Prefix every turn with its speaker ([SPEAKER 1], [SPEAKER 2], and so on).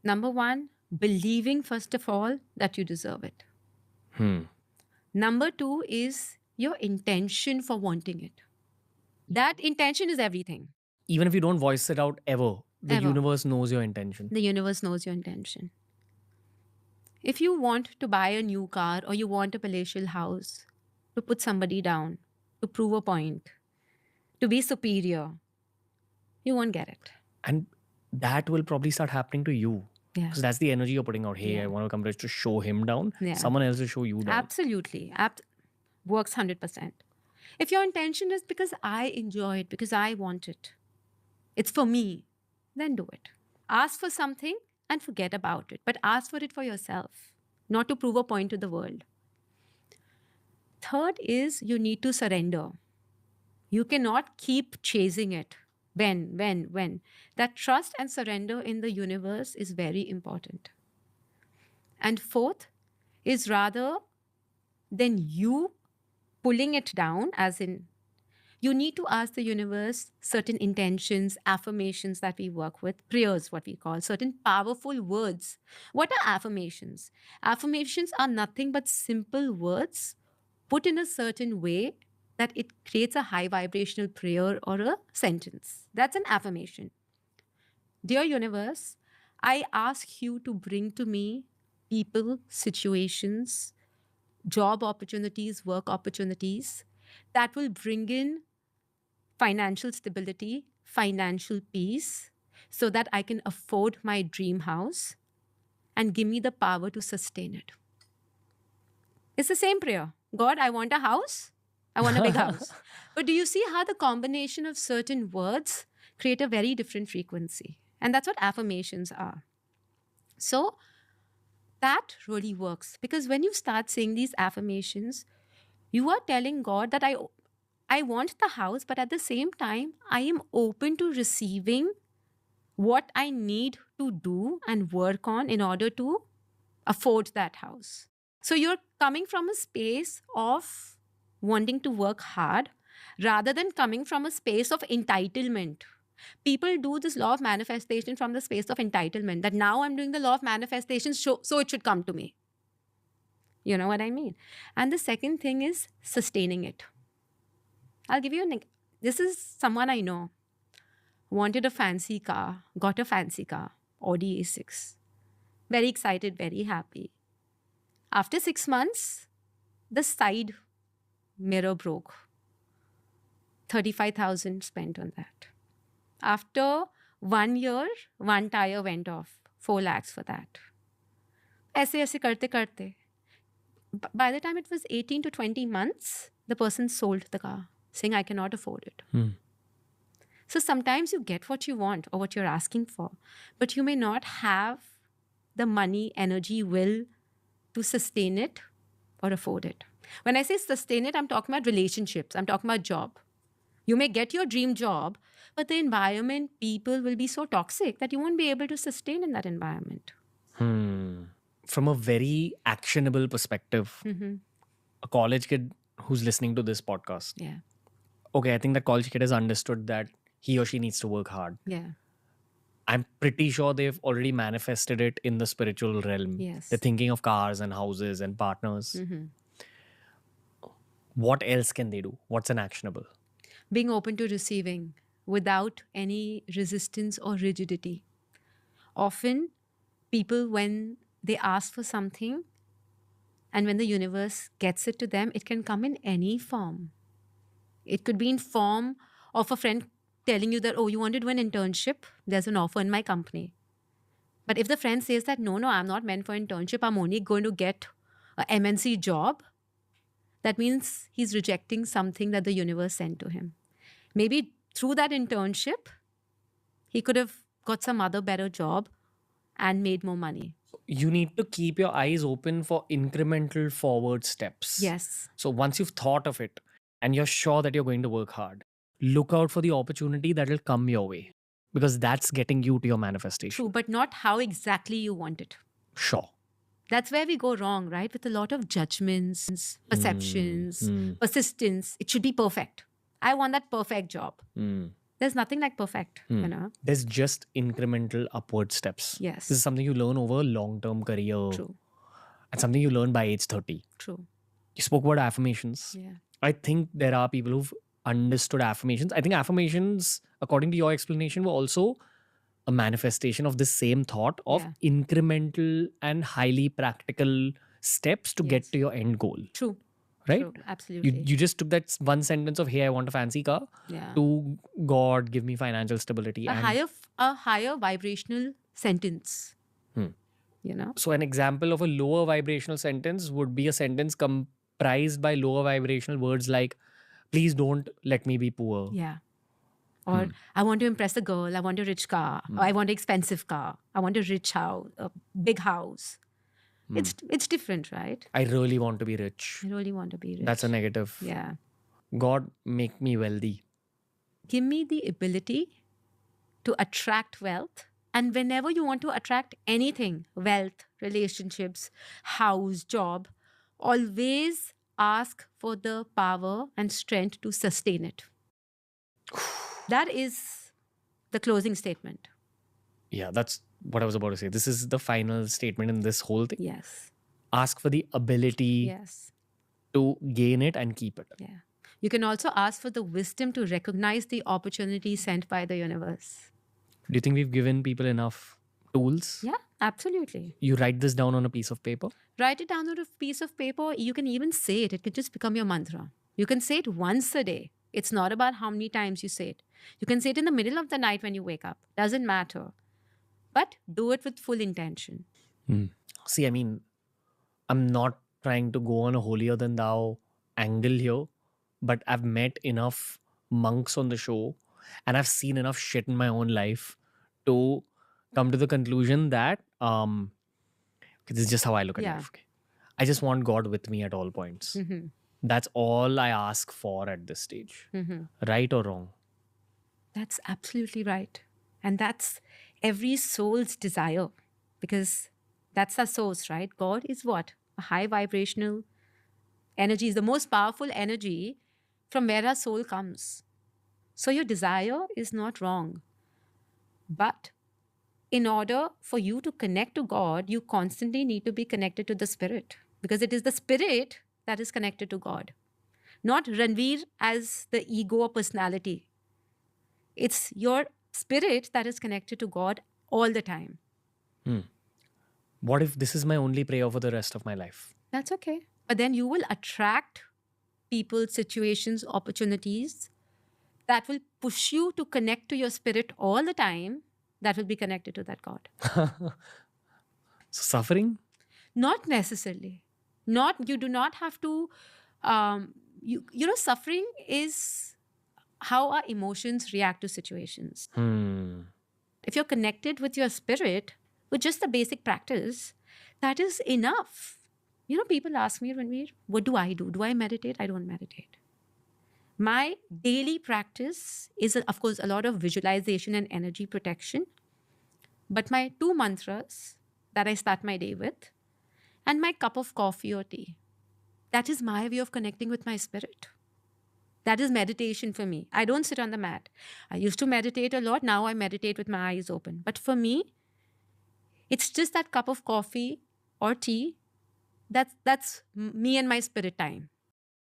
[SPEAKER 1] Number one, believing, first of all, that you deserve it. Number two is your intention for wanting it. That intention is everything,
[SPEAKER 2] Even if you don't voice it out ever, the
[SPEAKER 1] ever.
[SPEAKER 2] universe knows your intention.
[SPEAKER 1] The universe knows your intention. If you want to buy a new car or you want a palatial house to put somebody down, to prove a point, to be superior, you won't get it.
[SPEAKER 2] And that will probably start happening to you.
[SPEAKER 1] Yeah.
[SPEAKER 2] Because that's the energy you're putting out. Hey,
[SPEAKER 1] Yeah.
[SPEAKER 2] I want to come to show him down.
[SPEAKER 1] Yeah.
[SPEAKER 2] Someone else will show you down.
[SPEAKER 1] Absolutely. Works 100%. If your intention is because I enjoy it, because I want it, it's for me, then do it. Ask for something and forget about it, but ask for it for yourself, not to prove a point to the world. Third is you need to surrender. You cannot keep chasing it. When. That trust and surrender in the universe is very important. And fourth is rather than you pulling it down, as in, you need to ask the universe certain intentions, affirmations that we work with, prayers, what we call, certain powerful words. What are affirmations? Affirmations are nothing but simple words put in a certain way that it creates a high vibrational prayer or a sentence. That's an affirmation. Dear universe, I ask you to bring to me people, situations, job opportunities, work opportunities that will bring in financial stability, financial peace, so that I can afford my dream house and give me the power to sustain it. It's the same prayer. God, I want a house. I want a big house. But do you see how the combination of certain words create a very different frequency? And that's what affirmations are. So that really works because when you start saying these affirmations, you are telling God that I want the house, but at the same time, I am open to receiving what I need to do and work on in order to afford that house. So you're coming from a space of wanting to work hard rather than coming from a space of entitlement. People do this law of manifestation from the space of entitlement that now I'm doing the law of manifestation, so it should come to me. You know what I mean? And the second thing is sustaining it. I'll give you this is someone I know. Wanted a fancy car, got a fancy car, Audi A6. Very excited, very happy. After 6 months, the side mirror broke. 35,000 spent on that. After 1 year, one tire went off. 4 lakhs for that. ऐसे करते करते. By the time it was 18 to 20 months, the person sold the car, saying, I cannot afford it. So sometimes you get what you want or what you're asking for, but you may not have the money, energy, will to sustain it or afford it. When I say sustain it, I'm talking about relationships. I'm talking about job. You may get your dream job, but the environment, people will be so toxic that you won't be able to sustain in that environment.
[SPEAKER 2] From a very actionable perspective, a college kid who's listening to this podcast,
[SPEAKER 1] Yeah.
[SPEAKER 2] okay, I think that college kid has understood that he or she needs to work hard.
[SPEAKER 1] Yeah.
[SPEAKER 2] I'm pretty sure they've already manifested it in the spiritual realm.
[SPEAKER 1] Yes.
[SPEAKER 2] They're thinking of cars and houses and partners. What else can they do? What's an actionable?
[SPEAKER 1] Being open to receiving without any resistance or rigidity. Often, people, when they ask for something and when the universe gets it to them, it can come in any form. It could be in form of a friend telling you that, oh, you want to do an internship? There's an offer in my company. But if the friend says that, no, I'm not meant for internship, I'm only going to get a MNC job, that means he's rejecting something that the universe sent to him. Maybe through that internship, he could have got some other better job and made more money.
[SPEAKER 2] You need to keep your eyes open for incremental forward steps.
[SPEAKER 1] Yes.
[SPEAKER 2] So once you've thought of it and you're sure that you're going to work hard, look out for the opportunity that will come your way because that's getting you to your manifestation.
[SPEAKER 1] True, but not how exactly you want it.
[SPEAKER 2] Sure.
[SPEAKER 1] That's where we go wrong, right? With a lot of judgments, perceptions, persistence. It should be perfect. I want that perfect job. There's nothing like perfect,
[SPEAKER 2] Hmm.
[SPEAKER 1] you know.
[SPEAKER 2] There's just incremental upward steps.
[SPEAKER 1] Yes.
[SPEAKER 2] This is something you learn over long-term career
[SPEAKER 1] True.
[SPEAKER 2] and something you learn by age 30.
[SPEAKER 1] True.
[SPEAKER 2] You spoke about affirmations.
[SPEAKER 1] Yeah.
[SPEAKER 2] I think there are people who've understood affirmations. I think affirmations, according to your explanation, were also a manifestation of the same thought of
[SPEAKER 1] Yeah.
[SPEAKER 2] incremental and highly practical steps to get
[SPEAKER 1] Yes.
[SPEAKER 2] to your end goal,
[SPEAKER 1] True.
[SPEAKER 2] right?
[SPEAKER 1] True. Absolutely.
[SPEAKER 2] You just took that one sentence of, hey, I want a fancy car,
[SPEAKER 1] Yeah.
[SPEAKER 2] to God, give me financial stability.
[SPEAKER 1] A higher vibrational sentence.
[SPEAKER 2] Hmm.
[SPEAKER 1] You know.
[SPEAKER 2] So an example of a lower vibrational sentence would be a sentence comprised by lower vibrational words like, please don't let me be poor.
[SPEAKER 1] Yeah. Or I want to impress a girl. I want a rich car. Or I want an expensive car. I want a rich house, a big house. It's different, right?
[SPEAKER 2] I really want to be rich.
[SPEAKER 1] I really want to be rich.
[SPEAKER 2] That's a negative.
[SPEAKER 1] Yeah.
[SPEAKER 2] God, make me wealthy.
[SPEAKER 1] Give me the ability to attract wealth. And whenever you want to attract anything, wealth, relationships, house, job, always ask for the power and strength to sustain it. That is the closing statement.
[SPEAKER 2] Yeah, that's what I was about to say. This is the final statement in this whole thing.
[SPEAKER 1] Yes.
[SPEAKER 2] Ask for the ability
[SPEAKER 1] Yes.
[SPEAKER 2] to gain it and keep it.
[SPEAKER 1] Yeah. You can also ask for the wisdom to recognize the opportunity sent by the universe.
[SPEAKER 2] Do you think we've given people enough tools?
[SPEAKER 1] Yeah, absolutely.
[SPEAKER 2] You write this down on a piece of paper.
[SPEAKER 1] Write it down on a piece of paper. You can even say it. It could just become your mantra. You can say it once a day. It's not about how many times you say it. You can say it in the middle of the night when you wake up. Doesn't matter. But do it with full intention.
[SPEAKER 2] See, I mean, I'm not trying to go on a holier than thou angle here, but I've met enough monks on the show and I've seen enough shit in my own life to come to the conclusion that okay, this is just how I look at
[SPEAKER 1] Yeah.
[SPEAKER 2] life. Okay? I just want God with me at all points.
[SPEAKER 1] Mhm.
[SPEAKER 2] That's all I ask for at this stage.
[SPEAKER 1] Mhm.
[SPEAKER 2] Right or wrong?
[SPEAKER 1] That's absolutely right. And that's every soul's desire, because that's our source, right? God is what? A high vibrational energy, is the most powerful energy from where our soul comes. So your desire is not wrong. But in order for you to connect to God, you constantly need to be connected to the spirit, because it is the spirit that is connected to God, not Ranveer as the ego or personality. It's your spirit that is connected to God all the time.
[SPEAKER 2] What if this is my only prayer for the rest of my life?
[SPEAKER 1] That's okay. But then you will attract people, situations, opportunities that will push you to connect to your spirit all the time, that will be connected to that God.
[SPEAKER 2] So suffering?
[SPEAKER 1] Not necessarily. You do not have to, you know, suffering is how our emotions react to situations. If you're connected with your spirit, with just the basic practice, that is enough. You know, people ask me, Ranveer, what do I do? Do I meditate? I don't meditate. My daily practice is, of course, a lot of visualization and energy protection. But my 2 mantras that I start my day with, and my cup of coffee or tea, that is my way of connecting with my spirit. That is meditation for me. I don't sit on the mat. I used to meditate a lot. Now I meditate with my eyes open. But for me, it's just that cup of coffee or tea. That's me and my spirit time.